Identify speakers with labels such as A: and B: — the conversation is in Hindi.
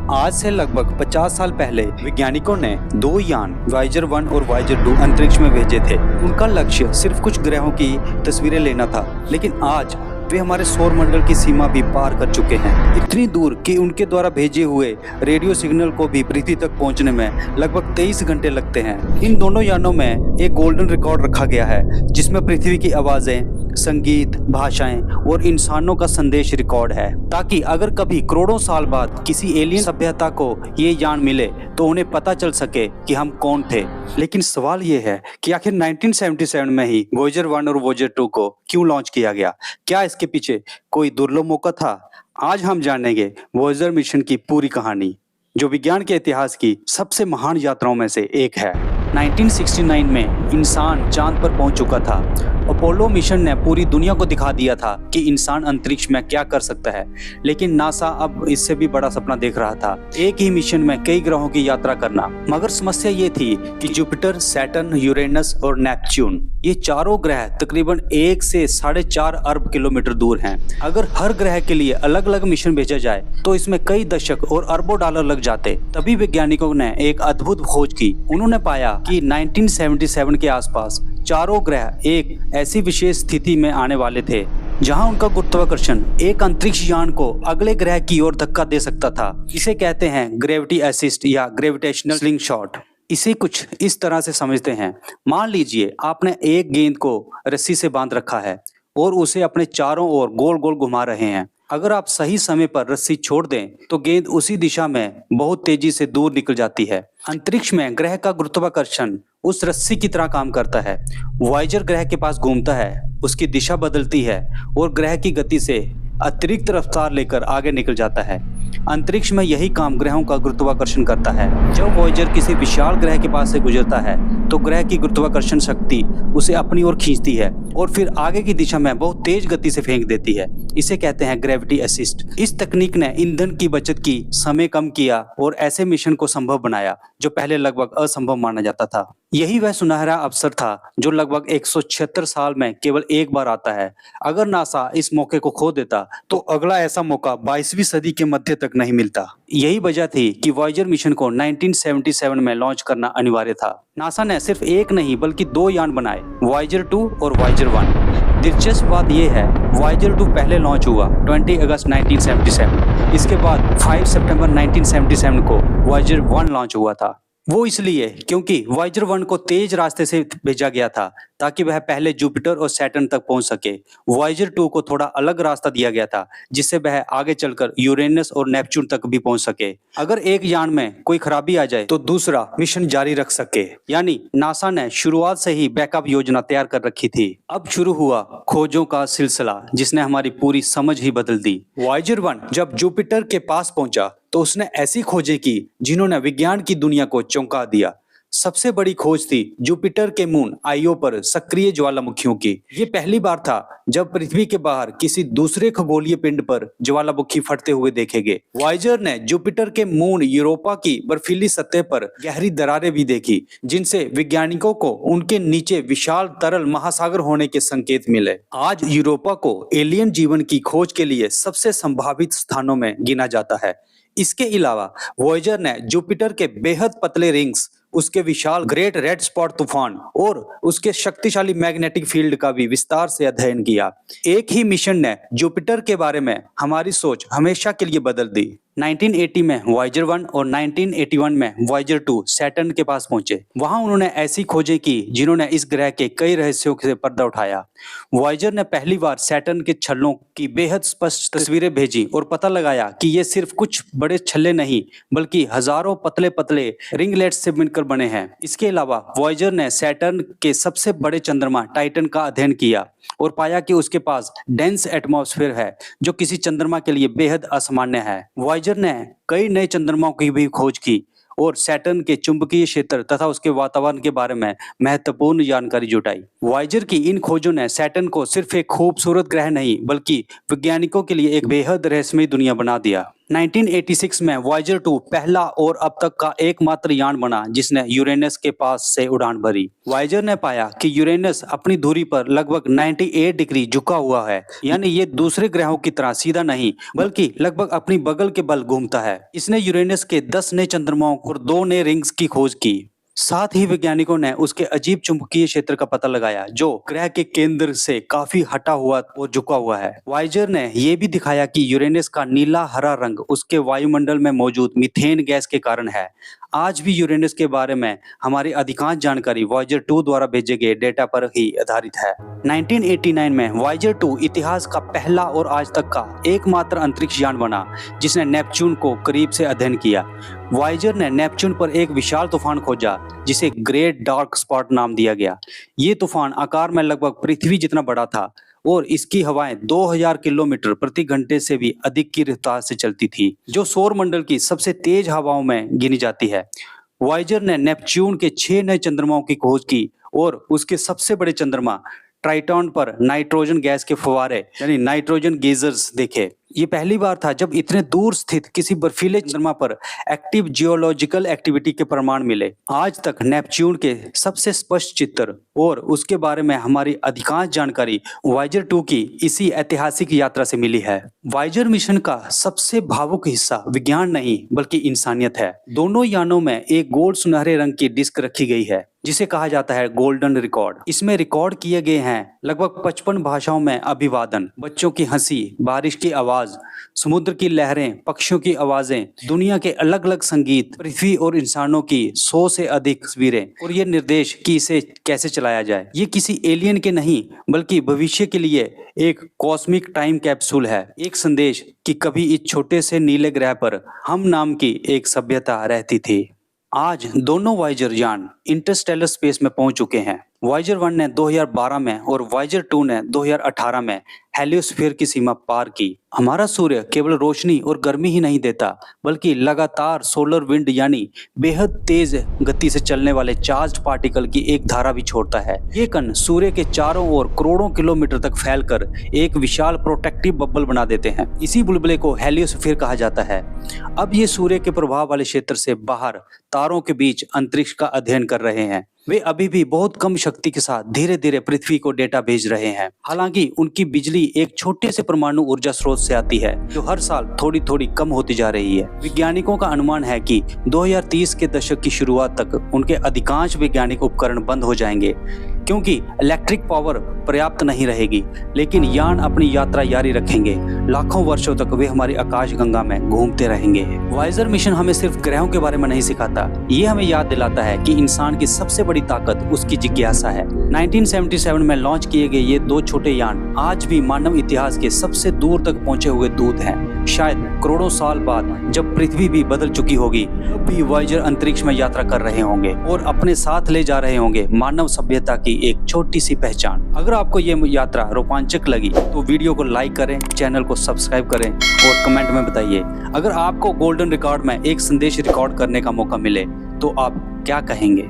A: आज से लगभग 50 साल पहले वैज्ञानिकों ने दो यान वायेजर 1 और वायेजर 2 अंतरिक्ष में भेजे थे। उनका लक्ष्य सिर्फ कुछ ग्रहों की तस्वीरें लेना था, लेकिन आज वे हमारे सौर मंडल की सीमा भी पार कर चुके हैं, इतनी दूर कि उनके द्वारा भेजे हुए रेडियो सिग्नल को भी पृथ्वी तक पहुंचने में लगभग 23 घंटे लगते हैं। इन दोनों यानों में एक गोल्डन रिकॉर्ड रखा गया है, जिसमें पृथ्वी की आवाजें, संगीत, भाषाएं और इंसानों का संदेश रिकॉर्ड है, ताकि अगर कभी करोड़ों साल बाद किसी एलियन सभ्यता को ये यान मिले तो उन्हें पता चल सके कि हम कौन थे। लेकिन सवाल ये है कि आखिर 1977 में ही वॉयेजर 1 और वॉयेजर 2 को क्यों लॉन्च किया गया? क्या इसके पीछे कोई दुर्लभ मौका था? आज हम जानेंगे वॉयेजर मिशन की पूरी कहानी, जो विज्ञान के इतिहास की सबसे महान यात्राओं में से एक है। 1969 में इंसान चांद पर पहुंच चुका था। अपोलो मिशन ने पूरी दुनिया को दिखा दिया था कि इंसान अंतरिक्ष में क्या कर सकता है, लेकिन नासा अब इससे भी बड़ा सपना देख रहा था, एक ही मिशन में कई ग्रहों की यात्रा करना। मगर समस्या ये थी कि जुपिटर, सैटर्न, यूरेनस और नेपच्यून, ये चारों ग्रह तकरीबन 1 से 4.5 अरब किलोमीटर दूर हैं। अगर हर ग्रह के लिए अलग अलग मिशन भेजा जाए तो इसमें कई दशक और अरबों डॉलर लग जाते। तभी वैज्ञानिकों ने एक अद्भुत खोज की। उन्होंने पाया कि 1977 के आसपास चारों ग्रह एक ऐसी विशेष स्थिति में आने वाले थे जहां उनका गुरुत्वाकर्षण एक अंतरिक्ष यान को अगले ग्रह की ओर धक्का दे सकता था। इसे कहते हैं ग्रेविटी असिस्ट या ग्रेविटेशनल स्लिंगशॉट। इसे कुछ इस तरह से समझते हैं। मान लीजिए आपने एक गेंद को रस्सी से बांध रखा है और उसे अपने चारों ओर गोल गोल घुमा रहे हैं। अगर आप सही समय पर रस्सी छोड़ दें तो गेंद उसी दिशा में बहुत तेजी से दूर निकल जाती है। अंतरिक्ष में ग्रह का गुरुत्वाकर्षण उस रस्सी की तरह काम करता है। वॉयेजर ग्रह के पास घूमता है, उसकी दिशा बदलती है और ग्रह की गति से अतिरिक्त रफ्तार लेकर आगे निकल जाता है। अंतरिक्ष में यही काम ग्रहों का गुरुत्वाकर्षण करता है। जब वॉयेजर किसी विशाल ग्रह के पास से गुजरता है तो ग्रह की गुरुत्वाकर्षण शक्ति उसे अपनी ओर खींचती है और फिर आगे की दिशा में बहुत तेज गति से फेंक देती है। इसे कहते हैं ग्रेविटी असिस्ट। इस तकनीक ने ईंधन की बचत की, समय कम किया और ऐसे मिशन को संभव बनाया जो पहले लगभग असंभव माना जाता था। यही वह सुनहरा अवसर था जो लगभग 176 साल में केवल एक बार आता है। अगर नासा इस मौके को खो देता तो अगला ऐसा मौका 22वीं सदी के मध्य तक नहीं मिलता। यही वजह थी कि वॉयेजर मिशन को 1977 में लॉन्च करना अनिवार्य था। नासा ने सिर्फ एक नहीं बल्कि 2 यान बनाए, वॉयेजर 2 और वॉयेजर 1। दिलचस्प बात यह है, वॉयेजर 2 पहले लॉन्च हुआ 20 अगस्त 1977। इसके बाद 5 सितंबर 1977 को वॉयेजर 1 लॉन्च हुआ था। वो इसलिए क्योंकि वॉयेजर 1 को तेज रास्ते से भेजा गया था ताकि वह पहले जुपिटर और सैटर्न तक पहुंच सके। वॉयेजर 2 को थोड़ा अलग रास्ता दिया गया था जिससे वह आगे चलकर यूरेनस और नेपच्यून तक भी पहुंच सके। अगर एक यान में कोई खराबी आ जाए तो दूसरा मिशन जारी रख सके। यानी नासा ने शुरुआत से ही बैकअप योजना तैयार कर रखी थी। अब शुरू हुआ खोजों का सिलसिला जिसने हमारी पूरी समझ ही बदल दी। वॉयेजर 1 जब जुपिटर के पास पहुंचा तो उसने ऐसी खोजें की जिन्होंने विज्ञान की दुनिया को चौंका दिया। सबसे बड़ी खोज थी जुपिटर के मून आइयो पर सक्रिय ज्वालामुखियों की। ये पहली बार था जब पृथ्वी के बाहर किसी दूसरे खगोलीय पिंड पर ज्वालामुखी फटते हुए देखे गए। वॉयेजर ने जुपिटर के मून यूरोपा की बर्फीली सतह पर गहरी दरारें भी देखी, जिनसे वैज्ञानिकों को उनके नीचे विशाल तरल महासागर होने के संकेत मिले। आज यूरोपा को एलियन जीवन की खोज के लिए सबसे संभावित स्थानों में गिना जाता है। इसके अलावा वॉयेजर ने जुपिटर के बेहद पतले रिंग्स, उसके विशाल ग्रेट रेड स्पॉट तूफान और उसके शक्तिशाली मैग्नेटिक फील्ड का भी विस्तार से अध्ययन किया। एक ही मिशन ने जुपिटर के बारे में हमारी सोच हमेशा के लिए बदल दी। 1980 में वॉयेजर 1 और 1981 में वॉयेजर 2 सैटर्न के पास पहुंचे। वहां उन्होंने ऐसी खोजें की जिन्होंने इस ग्रह के कई रहस्यों से पर्दा उठाया। वॉयेजर ने पहली बार सैटर्न के छल्लों की बेहद स्पष्ट तस्वीरें भेजी और पता लगाया कि ये सिर्फ कुछ बड़े छल्ले नहीं बल्कि हजारों पतले पतले रिंगलेट्स से मिलकर बने हैं। इसके अलावा वॉयेजर ने सैटर्न के सबसे बड़े चंद्रमा टाइटन का अध्ययन किया और पाया कि उसके पास डेंस एटमॉस्फेयर है जो किसी चंद्रमा के लिए बेहद असामान्य है। वॉयेजर ने कई नए चंद्रमाओं की भी खोज की और सैटर्न के चुंबकीय क्षेत्र तथा उसके वातावरण के बारे में महत्वपूर्ण जानकारी जुटाई। वॉयेजर की इन खोजों ने सैटर्न को सिर्फ एक खूबसूरत ग्रह नहीं बल्कि वैज्ञानिकों के लिए एक बेहद रहस्यमय दुनिया बना दिया। 1986 में वॉयेजर 2 पहला और अब तक का एकमात्र यान बना जिसने यूरेनस के पास से उड़ान भरी। वॉयेजर ने पाया कि यूरेनस अपनी धुरी पर लगभग 98 डिग्री झुका हुआ है, यानी ये दूसरे ग्रहों की तरह सीधा नहीं बल्कि लगभग अपनी बगल के बल घूमता है। इसने यूरेनस के 10 नए चंद्रमाओं और 2 नए रिंग्स की खोज की। साथ ही वैज्ञानिकों ने उसके अजीब चुंबकीय क्षेत्र का पता लगाया जो ग्रह के केंद्र से काफी हटा हुआ और झुका हुआ है। वॉयेजर ने यह भी दिखाया कि यूरेनस का नीला हरा रंग उसके वायुमंडल में मौजूद मीथेन गैस के कारण है। आज भी यूरेनस के बारे में हमारी अधिकांश जानकारी वॉयेजर 2 द्वारा भेजे गए डेटा पर ही आधारित है। 1989 में वॉयेजर 2 इतिहास का पहला और आज तक का एकमात्र अंतरिक्ष यान बना जिसने नेपच्यून को करीब से अध्ययन किया। वॉयेजर ने नेपच्यून पर एक विशाल तूफान खोजा जिसे ग्रेट डार्क स्पॉट नाम दिया गया। ये तूफान आकार में लगभग पृथ्वी जितना बड़ा था और इसकी हवाएं 2000 किलोमीटर प्रति घंटे से भी अधिक की रफ्तार से चलती थी, जो सौर मंडल की सबसे तेज हवाओं में गिनी जाती है। वॉयेजर ने नेपच्यून के 6 नए चंद्रमाओं की खोज की और उसके सबसे बड़े चंद्रमा ट्राइटॉन पर नाइट्रोजन गैस के फव्वारे यानी नाइट्रोजन गेजर्स देखे। ये पहली बार था जब इतने दूर स्थित किसी बर्फीले चंद्रमा पर एक्टिव जियोलॉजिकल एक्टिविटी के प्रमाण मिले। आज तक नेपच्यून के सबसे स्पष्ट चित्र और उसके बारे में हमारी अधिकांश जानकारी वॉयेजर 2 की इसी ऐतिहासिक यात्रा से मिली है। वॉयेजर मिशन का सबसे भावुक हिस्सा विज्ञान नहीं बल्कि इंसानियत है। दोनों यानों में एक गोल्ड सुनहरे रंग की डिस्क रखी गई है जिसे कहा जाता है गोल्डन रिकॉर्ड। इसमें रिकॉर्ड किए गए हैं लगभग 55 भाषाओं में अभिवादन, बच्चों की हंसी, बारिश की आवाज, समुद्र की लहरें, पक्षियों की आवाजें, दुनिया के अलग अलग संगीत, पृथ्वी और इंसानों की 100 से अधिक तस्वीरें और ये निर्देश कि इसे कैसे चलाया जाए। ये किसी एलियन के नहीं बल्कि भविष्य के लिए एक कॉस्मिक टाइम कैप्सूल है, एक संदेश कि कभी इस छोटे से नीले ग्रह पर हम नाम की एक सभ्यता रहती थी। आज दोनों वॉयेजर यान इंटरस्टेलर स्पेस में पहुंच चुके हैं। वॉयेजर 1 ने 2012 में और वॉयेजर 2 ने 2018 में हेलियोस्फीयर की सीमा पार की। हमारा सूर्य केवल रोशनी और गर्मी ही नहीं देता बल्कि लगातार सोलर विंड यानी बेहद तेज गति से चलने वाले चार्ज्ड पार्टिकल की एक धारा भी छोड़ता है। ये कण सूर्य के चारों ओर करोड़ों किलोमीटर तक फैलकर एक विशाल प्रोटेक्टिव बबल बना देते हैं। इसी बुलबुले को हेलियोस्फीयर कहा जाता है। अब ये सूर्य के प्रभाव वाले क्षेत्र से बाहर तारों के बीच अंतरिक्ष का अध्ययन कर रहे हैं। वे अभी भी बहुत कम शक्ति के साथ धीरे धीरे पृथ्वी को डेटा भेज रहे हैं। हालांकि उनकी बिजली एक छोटे से परमाणु ऊर्जा स्रोत से आती है जो हर साल थोड़ी थोड़ी कम होती जा रही है। वैज्ञानिकों का अनुमान है कि 2030 के दशक की शुरुआत तक उनके अधिकांश वैज्ञानिक उपकरण बंद हो जाएंगे क्योंकि इलेक्ट्रिक पावर पर्याप्त नहीं रहेगी, लेकिन यान अपनी यात्रा जारी रखेंगे। लाखों वर्षों तक वे हमारी आकाशगंगा में घूमते रहेंगे। वॉयेजर मिशन हमें सिर्फ ग्रहों के बारे में नहीं सिखाता, ये हमें याद दिलाता है कि इंसान की सबसे बड़ी ताकत उसकी जिज्ञासा है। 1977 में लॉन्च किए गए ये 2 छोटे यान आज भी मानव इतिहास के सबसे दूर तक पहुंचे हुए दूत हैं। शायद करोड़ों साल बाद जब पृथ्वी भी बदल चुकी होगी तब भी वॉयेजर अंतरिक्ष में यात्रा कर रहे होंगे और अपने साथ ले जा रहे होंगे मानव सभ्यता की एक छोटी सी पहचान। अगर आपको ये यात्रा रोमांचक लगी तो वीडियो को लाइक करें, चैनल को सब्सक्राइब करें और कमेंट में बताइए अगर आपको गोल्डन रिकॉर्ड में एक संदेश रिकॉर्ड करने का मौका मिले तो आप क्या कहेंगे।